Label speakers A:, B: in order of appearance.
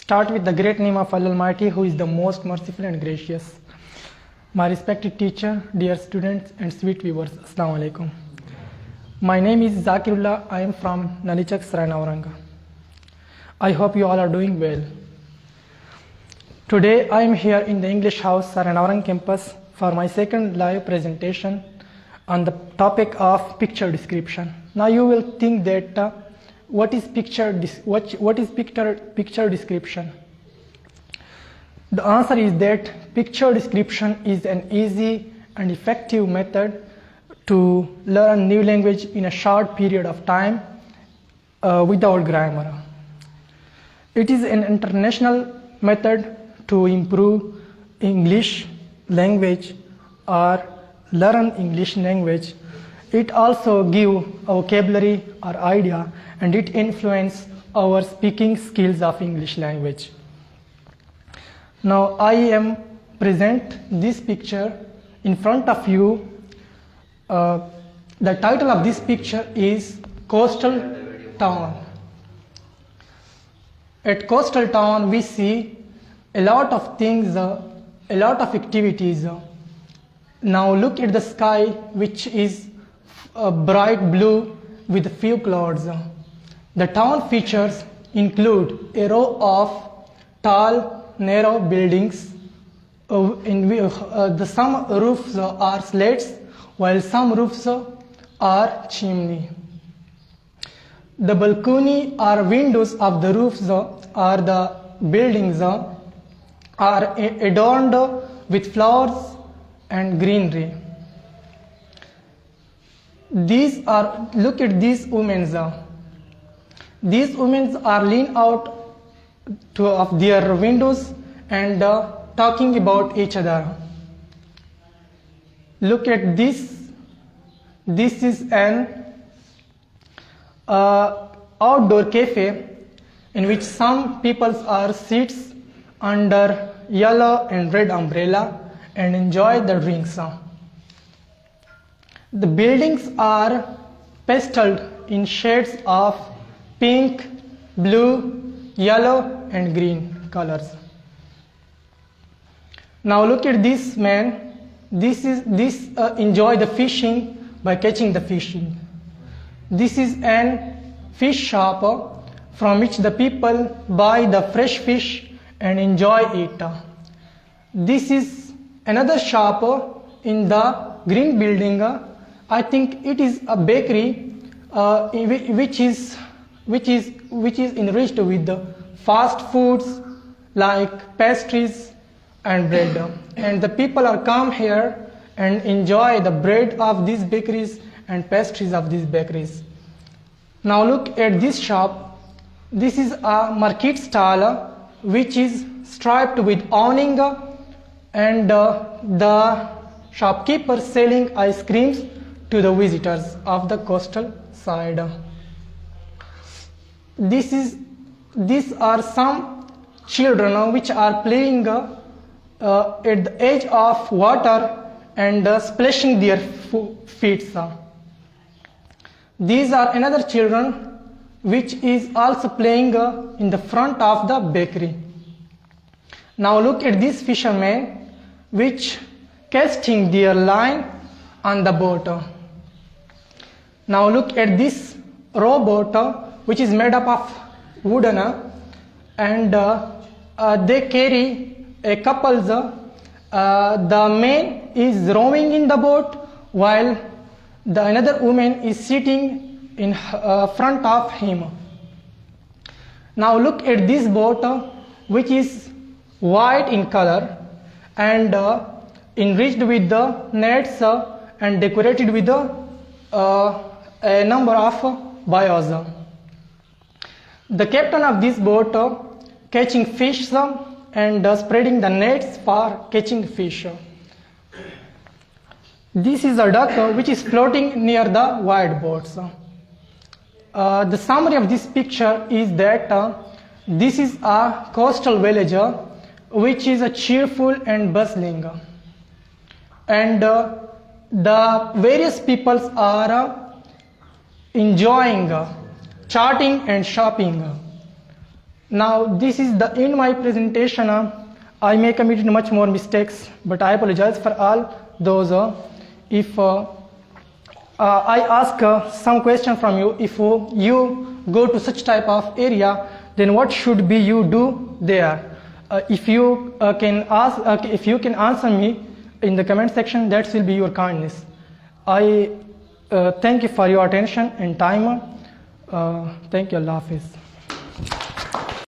A: Start with the great name of Allah Almighty, who is the most merciful and gracious. My respected teacher, dear students and sweet viewers, Assalamu alaikum. My name is Zakirullah. I am from Nalichak, Saran Auranga. I hope you all are doing well. Today I am here in the English House, Saran Aurang campus for my second live presentation on the topic of picture description. Now you will think that what is picture description? The answer is that picture description is an easy and effective method to learn new language in a short period of time without grammar. It is an international method to improve English language or learn English language. It also gives a vocabulary or idea, and it influences our speaking skills of English language. Now I am present this picture in front of you. The title of this picture is Coastal Town. At Coastal Town we see a lot of things, a lot of activities. Now look at the sky, which is bright blue with few clouds. The town features include a row of tall, narrow buildings. Some roofs are slates, while some roofs are chimney. The balcony or windows of the roofs or the buildings are adorned with flowers and greenery. Look at these women. These women are leaning out of their windows and talking about each other. Look at this. This is an outdoor cafe in which some people are seats under yellow and red umbrella and enjoy the drinks. The buildings are pasteled in shades of pink, blue, yellow and green colors. Now look at this man. This enjoy the fishing by catching the fishing. This is an fish shop from which the people buy the fresh fish and enjoy it. This is another shop in the green building. I think it is a bakery which is enriched with the fast foods like pastries and bread. And the people are come here and enjoy the bread of these bakeries and pastries of these bakeries. Now look at this shop. This is a market stall which is striped with awning, and the shopkeeper selling ice creams to the visitors of the coastal side. These are some children which are playing at the edge of water and splashing their feet. These are another children which is also playing in the front of the bakery. Now look at these fishermen which casting their line on the boat. Now look at this rowboat which is made up of wooden, and they carry a couple. The man is rowing in the boat while the another woman is sitting in front of him. Now look at this boat which is white in color and enriched with the nets and decorated with a number of bios. The captain of this boat catching fish and spreading the nets for catching fish. This is a duck which is floating near the white boats. The summary of this picture is that this is a coastal village which is cheerful and bustling, and the various peoples are enjoying, chatting and shopping. Now this is the end my presentation. I may committed much more mistakes, but I apologize for all those. If I ask some question from you, if you go to such type of area, then what should be you do there? If you can ask, if you can answer me in the comment section, that will be your kindness. I thank you for your attention and time. Thank you. Allah Hafiz.